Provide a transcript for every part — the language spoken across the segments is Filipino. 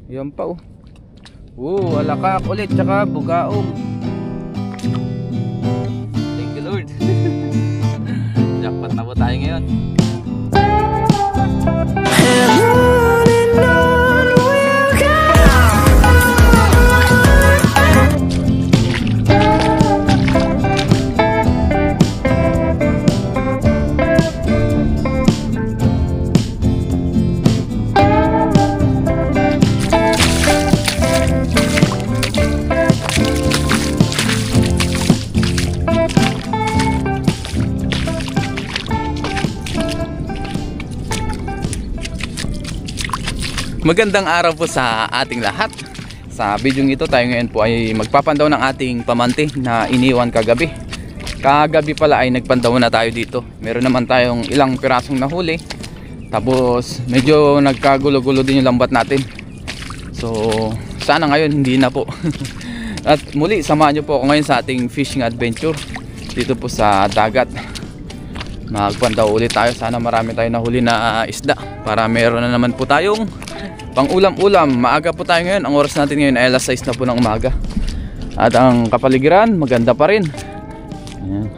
Yan pa oh. Alakak ulit tsaka bugaong. Thank you Lord. Jackpot na po tayo ngayon. Magandang araw po sa ating lahat. Sa video ito tayo ngayon po ay magpapandaw ng ating pamante na iniwan kagabi. Kagabi pala ay nagpandaw na tayo dito. Meron naman tayong ilang pirasong nahuli. Tapos medyo nagkagulo-gulo din yung lambat natin. So sana ngayon hindi na po. At muli samahan nyo po ako ngayon sa ating fishing adventure dito po sa dagat. Magpandaw ulit tayo. Sana marami tayong nahuli na isda para meron na naman po tayong pang ulam-ulam. Maaga po tayo ngayon. Ang oras natin ngayon ay alas 6 na po ng umaga. At ang kapaligiran maganda pa rin. Ayan.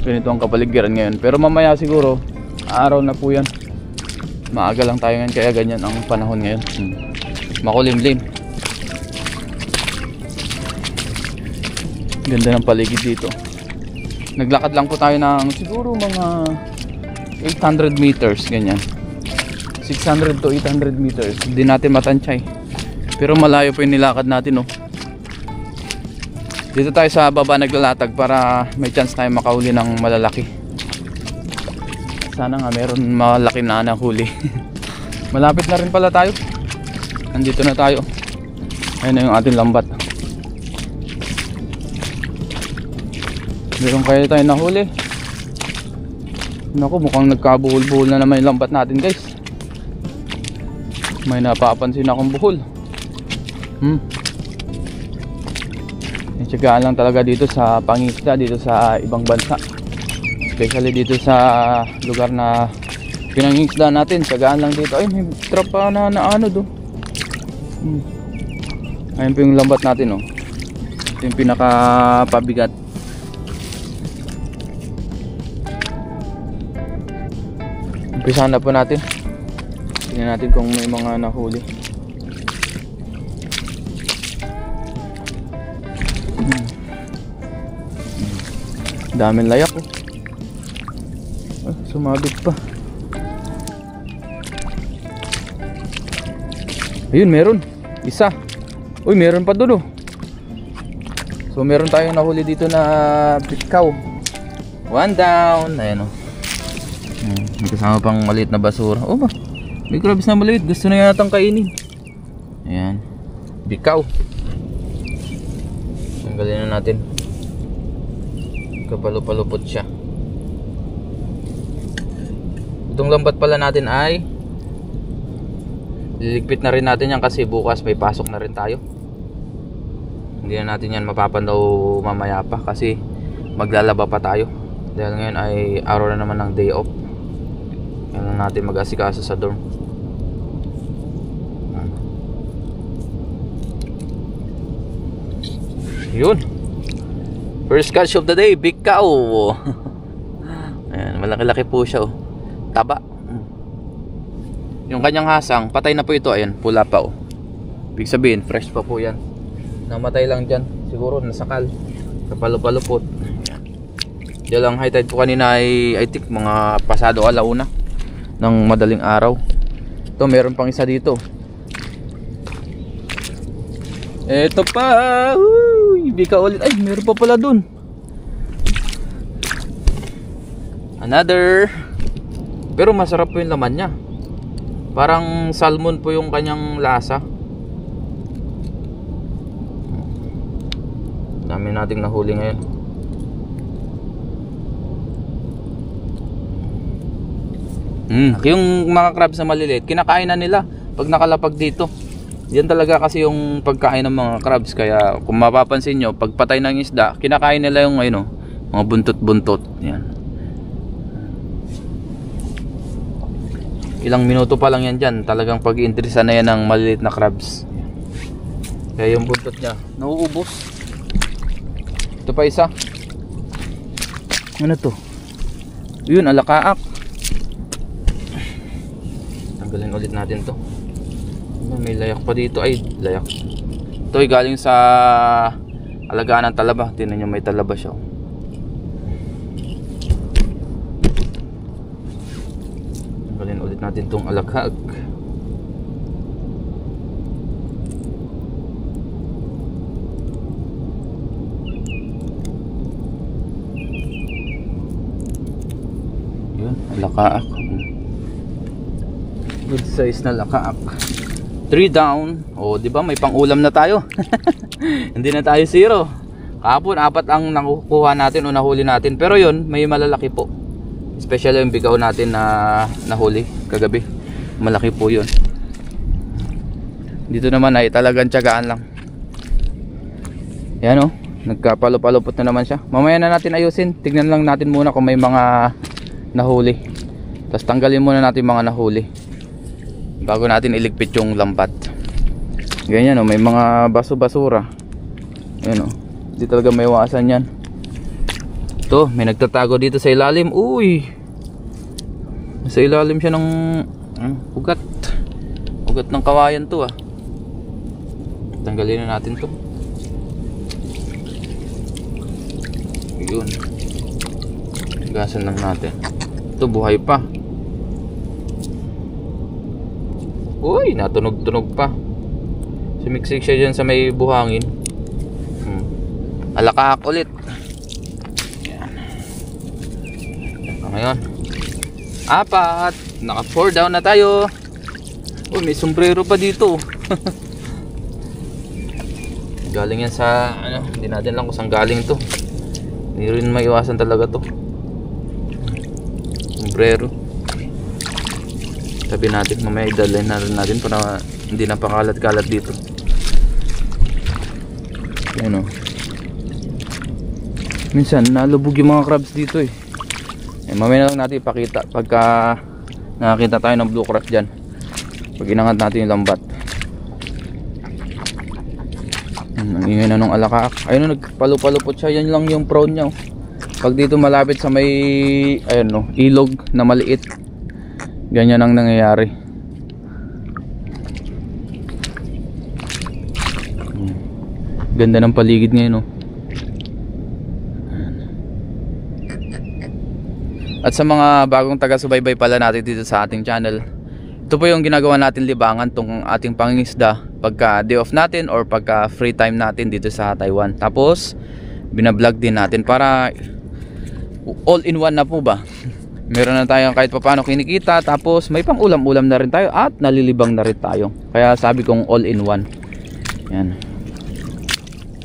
Ganito ang kapaligiran ngayon. Pero mamaya siguro araw na po yan. Maaga lang tayo ngayon kaya ganyan ang panahon ngayon. Makulimlim. Ganda ng paligid dito. Naglakad lang po tayo ng siguro mga 800 meters ganyan. 600 to 800 meters. Hindi natin matansay. Pero malayo po yung nilakad natin oh. Dito tayo sa baba naglalatag para may chance tayo makahuli ng malalaki. Sana nga meron malaki na nahuli. Malapit na rin pala tayo. Nandito na tayo. Ayun na yung ating lambat. Meron kaya tayo nahuli. Naku, mukhang nagkabuhol-buhol na naman yung lambat natin guys. May napapansin akong buhol. Tsagaan lang talaga dito sa pangisda, dito sa ibang bansa. Especially dito sa lugar na pinangisda natin. Tsagaan lang dito. Ay, may tropa na ano do. Ayun po yung lambat natin oh. Ito yung pinakapabigat. Umpisahan na po natin. Tingnan natin kung may mga nahuli. Daming layak oh. Sumabit pa. Ayun, meron. Isa. Uy, meron pa doon oh. So meron tayong nahuli dito na bikaw. One down. Ayan oh. May kasama pang maliit na basura. Oh ba? May crabs na maliit. Gusto na yatang kainin. Ayan. Bikaw. Tanggalin na natin. Kapalo-palupot siya. Itong lambat pala natin ay liligpit na rin natin yan kasi bukas may pasok na rin tayo. Hindi na natin yan mapapandaw mamaya pa kasi maglalaba pa tayo. Dahil ngayon ay araw na naman ng day off. Yan lang natin mag-asikaso sa dorm. Yun. First catch of the day, big cow. Ayan, malaki-laki po siya oh. Taba. Yung kanyang hasang, patay na po ito. Ayan, pula pa oh. Ibig sabihin, fresh pa po yan. Namatay lang dyan. Siguro nasakal. Kapalo-palupot. Ayan. Diyan lang high tide po kanina ay I think mga pasado alauna ng madaling araw. Ito, meron pang isa dito. Ito pa. Bika ulit. Ay, meron pa pala dun. Another. Pero masarap po yung laman niya. Parang salmon po yung kanyang lasa. Dami nating nahuli ngayon. Yung mga crabs na maliliit, kinakain na nila pag nakalapag dito. Yan talaga kasi yung pagkain ng mga crabs. Kaya kung mapapansin nyo, pag patay ng isda, kinakain nila yung mga buntot-buntot. Yan. ilang minuto pa lang yan dyan, talagang pag-iinteresa na yan ng maliliit na crabs. Kaya yung buntot niya nauubos. Ito pa isa. Ano to? Yun, alakaak. Tanggalin ulit natin to. May layak pa dito. Ay, layak. Ito ay galing sa alagaan ng talaba. Tingnan nyo, may talaba siya. Tanggalin ulit natin tong alakaak. Yun, alakaak. Good size na lakaak. 3 down. O, di ba may pang-ulam na tayo? Hindi na tayo zero. Kahapon 4 ang nakukuha natin o nahuli natin. Pero yun, may malalaki po. Especially yung bigaw natin na nahuli kagabi. Malaki po yun. Dito naman ay talagang tiyagaan lang. Yan o, nagkapalo-palupot na naman siya. Mamaya na natin ayusin. Tignan lang natin muna kung may mga nahuli. Tapos tanggalin muna natin mga nahuli bago natin iligpit yung lambat. Ganyan o, may mga baso-basura. Ayan o, hindi talaga may iwasan yan. Ito, may nagtatago dito sa ilalim. Uy, sa ilalim siya ng ugat. Ugat ng kawayan to ah. Tanggalin na natin to. Yun, gasan lang natin. Ito, buhay pa. Uy, natunog-tunog pa. Sumiksik siya dyan sa may buhangin. Alakaak ulit. Yan. Ngayon 4. Naka 4 down na tayo. Uy, may sombrero pa dito. Galing yan sa hindi natin lang kung saan galing to. Hindi rin maiwasan talaga to. Sombrero. Sabi natin mamaya idalhin na rin natin para hindi na pakalat-kalat dito. Yan o. Minsan nalubog yung mga crabs dito eh. Mamaya na lang natin ipakita pagka nakakita tayo ng blue crab dyan. Pag inangat natin yung lambat. Ang ingay na nung alakaak. Ayun o, nagpalo-palupot siya. Yan lang yung prawn niya. Pag dito malapit sa may ayun o, ilog na maliit, ganyan ang nangyayari. Ganda ng paligid ngayon oh. At sa mga bagong taga-subaybay pala natin dito sa ating channel, ito po yung ginagawa natin libangan, tong ating pangingisda pagka day off natin or pagka free time natin dito sa Taiwan. Tapos binablog din natin para all in one na po ba. Meron na tayong kahit papaano kinikita, tapos may pang ulam-ulam na rin tayo at nalilibang na rin tayo. Kaya sabi kong all in one. Yan.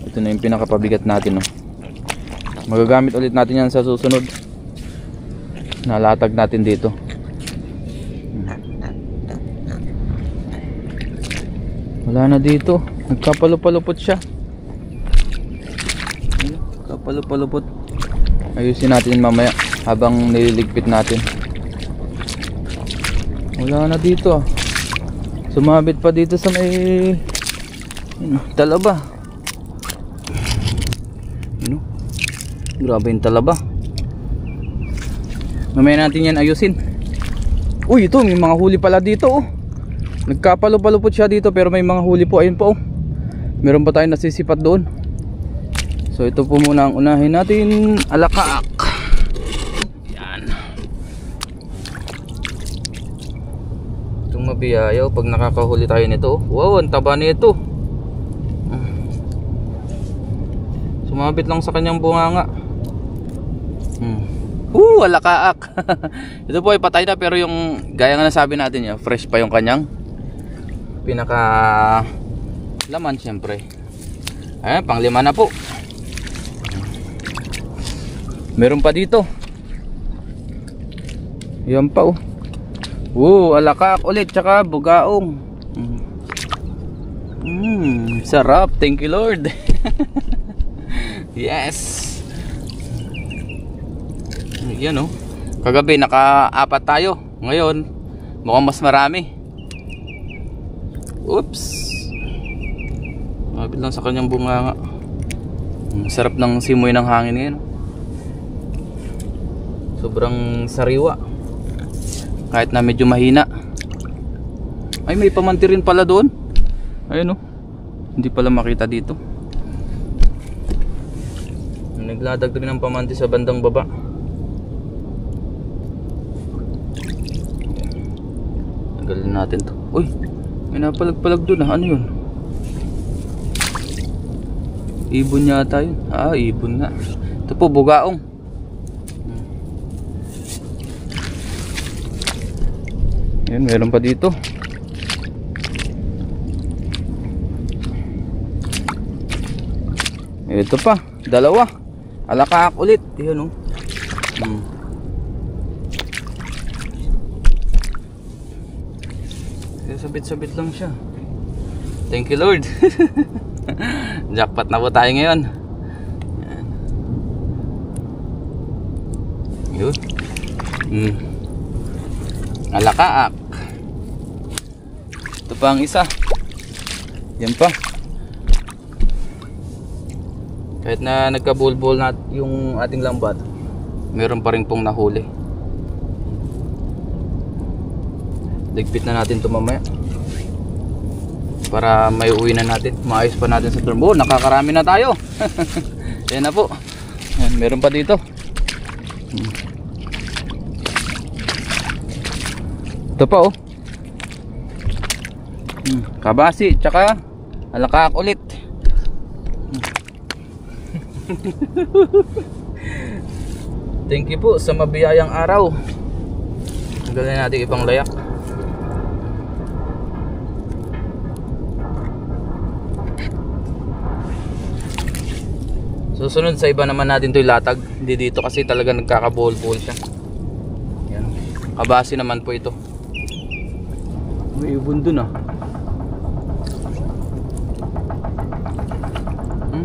Ito na yung pinakapabigat natin no. Magagamit ulit natin yan sa susunod. Nalatag natin dito. Wala na dito. Nagkapalo-palupot siya. Nagkapalo-palupot. Ayusin natin mamaya habang nililigpit natin. Wala na dito. Sumabit pa dito sa may talaba. Grabe yung talaba. Mamaya natin yan ayusin. Uy, ito may mga huli pala dito oh. Nagkapalo-palupot siya dito pero may mga huli po. Ayun po oh. Meron pa tayong nasisipat doon. So ito po muna ang unahin natin. Alakaak. Yan. Itong mabiyayaw pag nakakahuli tayo nito oh. Wow, ang taba nito. Sumabit lang sa kanyang bunganga. Alakaak. Ito po ay patay na pero yung gaya nga nasabi natin niya, fresh pa yung kanyang pinaka laman syempre. Ayan, pang 5 na po. Meron pa dito. Yan pa oh. Alakaak ulit tsaka bugaong. Sarap. Thank you Lord. Yes. Yan oh. Kagabi naka-4 tayo. Ngayon Mukhang mas marami. Oops. Mabit lang sa kanyang bunganga. Sarap ng simoy ng hangin ngayon. Sobrang sariwa. Kahit na medyo mahina. Ay, may pamanti rin pala doon. Ayun oh. Hindi pala makita dito. Nagladagdag ng pamanti sa bandang baba. Tagalin natin to. Uy, may napalag-palag doon ah. Ano yun? Ibon yata yun. Ah, ibon nga. Ito po, bugaong. Ayan, meron pa dito. Ito pa, dalawa. Alakaak ulit. Ayan oh. Sabit-sabit lang siya. Thank you Lord. Jackpot na po tayo ngayon. Yun. Alakaak. Ito pa ang isa. Yan pa. Kahit na nagkabulbol na yung ating lambat, meron pa rin pong nahuli. Ligpit na natin ito mamaya para may uwi na natin. Maayos pa natin sa turbo. Nakakarami na tayo. Yan na po. Yan, meron pa dito. Ito pa oh. Kabasi tsaka alakaak ulit. Thank you po sa mabiyayang araw. Tanggalin natin ibang layak. Susunod sa iba naman natin ito ilatag. Hindi dito kasi talaga nagkakabol-bol siya. Yan. Kabasi naman po ito. May ibon dun ah.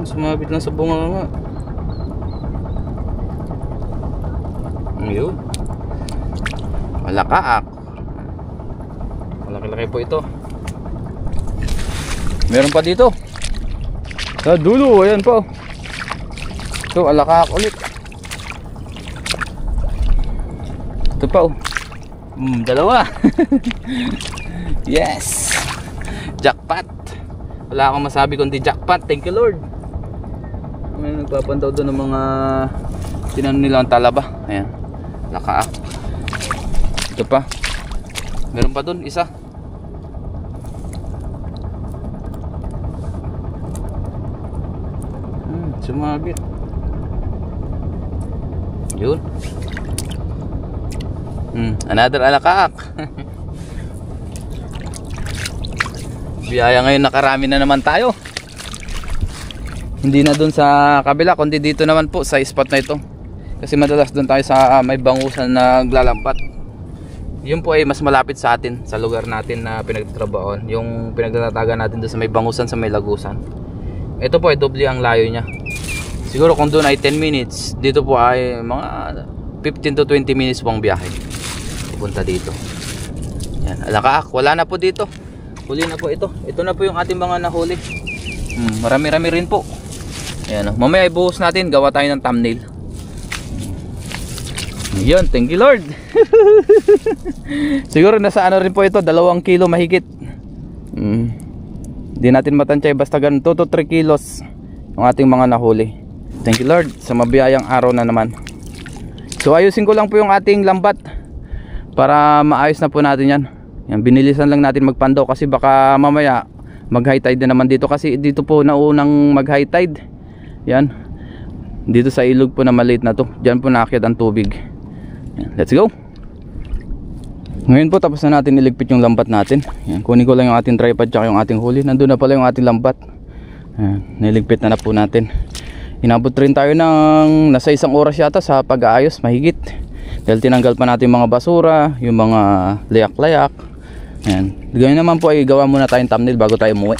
Sumabit lang sa bunga nga. Ayun. Alakaak. Malaki-laki po ito. Meron pa dito. Sa dulo, ayan po. So, alakaak ulit. Ito pa oh. Dalawa. Yes. Jackpot. Wala akong masabi kundi jackpot. Thank you Lord. May nagpapantaw doon ng mga tinanong nila ang talaba. Ayan. Lakaak. Ito pa. Meron pa doon isa. Sumabit. Yun. Another alakaak. Biyaya ngayon, nakarami na naman tayo. Hindi na dun sa kabila kundi dito naman po sa spot na ito. Kasi madalas dun tayo sa may bangusan na naglalampat. Yun po ay mas malapit sa atin, sa lugar natin na pinagtatrabahoan. Yung pinagtatatagan natin dun sa may bangusan, sa may lagusan. Ito po ay doble ang layo niya. Siguro kung dun ay 10 minutes, dito po ay mga 15 to 20 minutes pong biyahe pupunta dito. Yan, alakaak, wala na po dito. Huli na po ito. Ito na po yung ating mga nahuli. Marami-rami rin po. Ayan, mamaya ibuhos natin, gawa tayo ng thumbnail. Yun, thank you Lord. Siguro nasa ano rin po ito, 2 kilo mahigit. Hindi natin matansya, basta ganun 2 to 3 kilos ang ating mga nahuli. Thank you Lord sa mabiyayang araw na naman. So ayusin ko lang po yung ating lambat para maayos na po natin yan. Yan, binilisan lang natin magpandaw kasi baka mamaya mag high tide na naman dito, kasi dito po naunang mag high tide. Yan, dito sa ilog po na maliit na to, dyan po naakyat ang tubig. Yan, let's go. Ngayon po tapos na natin iligpit yung lambat natin. Yan, kunin ko lang yung ating tripod tsaka yung ating huli. Nandun na pala yung ating lambat. Yan, niligpit na po natin. Inabot rin tayo ng nasa 1 oras yata sa pag-aayos, mahigit. Dahil tinanggal pa natin yung mga basura, yung mga layak-layak. Yan. Ganyan naman po ay gawa muna tayong thumbnail bago tayo umuwi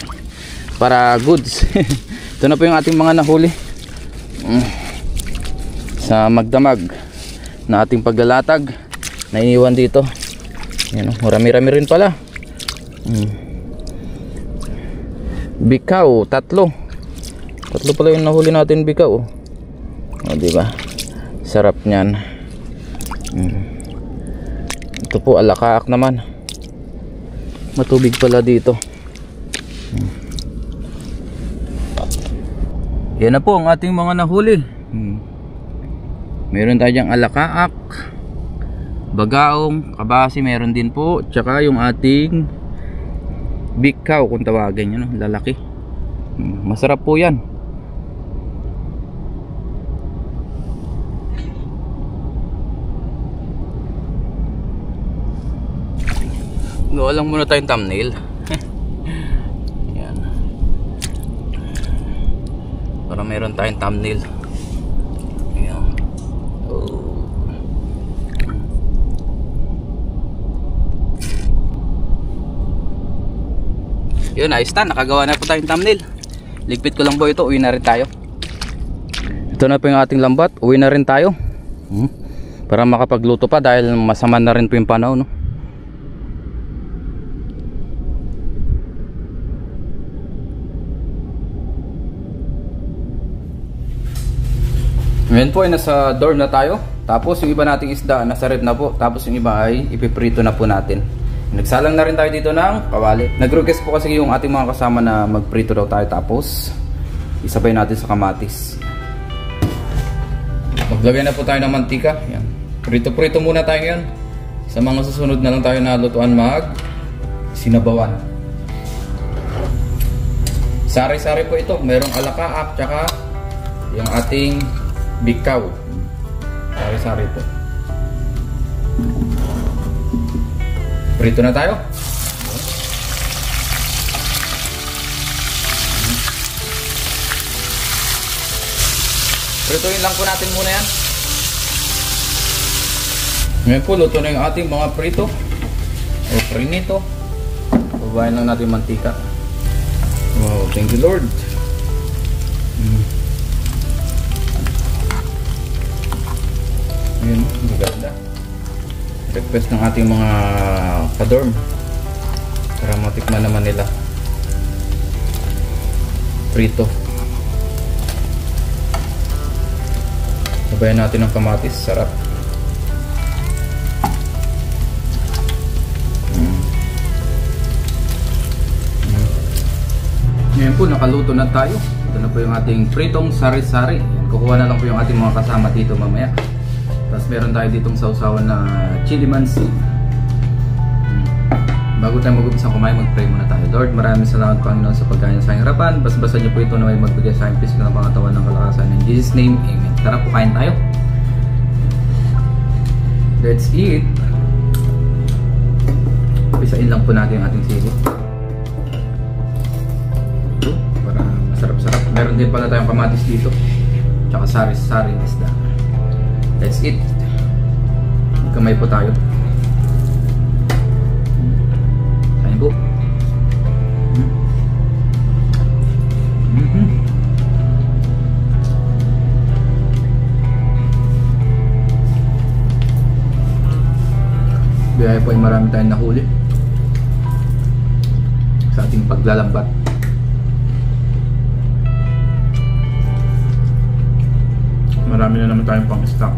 para goods. Ito na po yung ating mga nahuli sa magdamag na ating paglalatag na iniwan dito. Yan, oh, marami-rami rin pala. Bikaw, tatlo pala yung nahuli natin, bikaw. O, diba? Sarap niyan. Ito po, alakaak naman. Matubig pala dito. Yan na po ang ating mga nahuli. Meron tayong alakaak, bagaong, kabasi meron din po, tsaka yung ating bikaw kung tawagin yun, lalaki. Masarap po yan. Gawa lang muna tayong thumbnail. Yan. Para meron tayong thumbnail. Yan. Oh. Yun, ayos na. Nakagawa na po tayong thumbnail. Ligpit ko lang po ito. Uwi na rin tayo. Ito na po yung ating lambat. Uwi na rin tayo. Para makapagluto pa dahil masama na rin po yung panahon, no? Ngayon po ay nasa dorm na tayo. Tapos yung iba nating isda nasa ref na po. Tapos yung iba ay ipiprito na po natin. Nagsalang na rin tayo dito ng kawali. Nag-request po kasi yung ating mga kasama na magprito daw tayo. Tapos isabay natin sa kamatis. Maglagay na po tayo ng mantika. Yan. Prito-prito muna tayo ngayon. Sa mga susunod na lang tayo nalutuan sinabawan. Sari-sari po ito. Merong alakaak tsaka yung ating bikaw. Sari-sari po. Prito na tayo. Prituin lang po natin muna yan. Ngayon po, luto na yung ating mga prito o prinito. Babayan lang natin yung mantika. Wow, thank you Lord. Yun, maganda. Request ng ating mga kadorm para matikman naman nila. Prito. Sabayan natin ng kamatis, sarap. Ngayon po, nakaluto na tayo. Ito na po yung ating pritong sari-sari. Kukuha na lang po yung ating mga kasama dito mamaya. Tapos meron tayo ditong sausawan na chili mansi. Bago tayo mag-umpisa kumain, mag-pray muna tayo. Lord, maraming salamat Panginoon sa pagkain sa aking harapan. Basbasan niyo po ito na may magbigay sa aking pisikal na pangatawan ng kalakasan. In Jesus' name, Amen. Tara po, kain tayo. Let's eat. Pisain lang po natin yung ating sili. Para masarap-sarap. Meron din pala tayong kamatis dito. Tsaka sari-sari isda. Let's eat. Kamay po tayo. Kain po. Biyaya po ay marami tayong nahuli sa ating paglalambat. Marami na naman tayong pang-stock.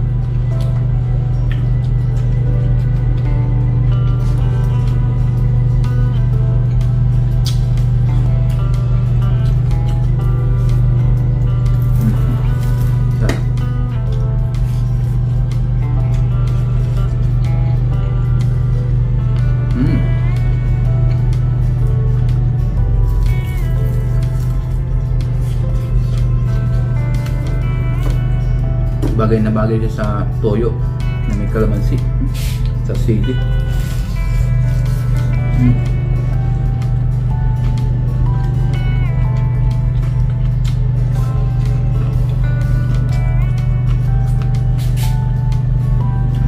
Bagay na bagay siya sa toyo na may kalamansi sa sili.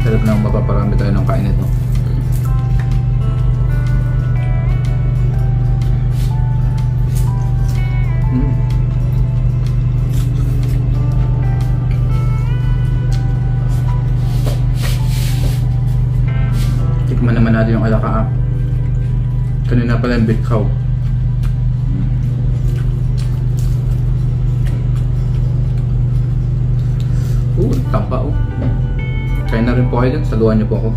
Sarap na mapaparami tayo ng kain ito. bitkaw. Tapa oh. Kaya na rin po kayo dyan, saluhan niyo po ako.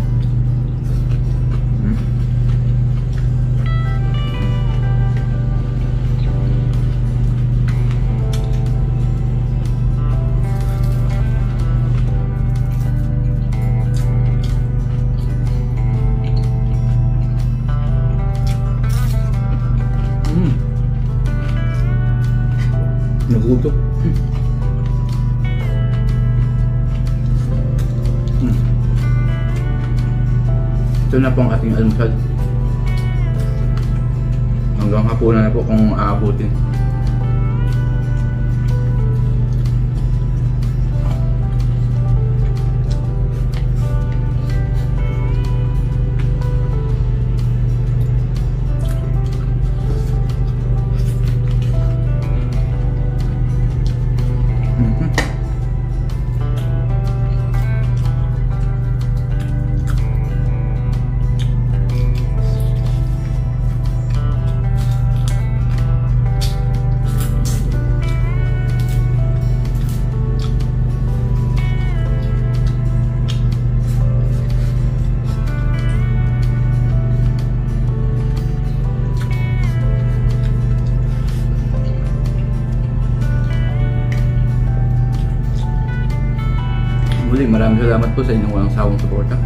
Nagutom. Ito na po ang ating almusal. Hanggang hapunan na po kung aabutin. Muli, maraming salamat po sa inyong walang sawang suporta.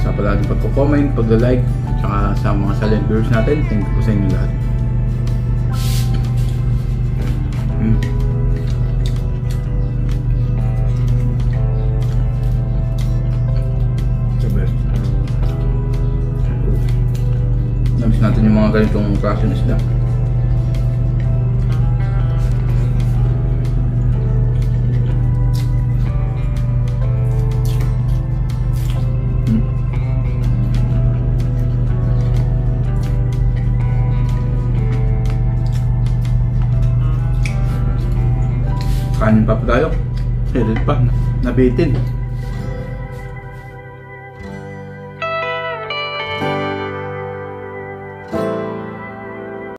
Sa palaging pagko-comment, pagla-like, at saka sa mga silent viewers natin. Thank you po sa inyo lahat. Namiss natin yung mga ganitong klase na isda. Kanin pa po tayo. Hirit pa. Nabitin.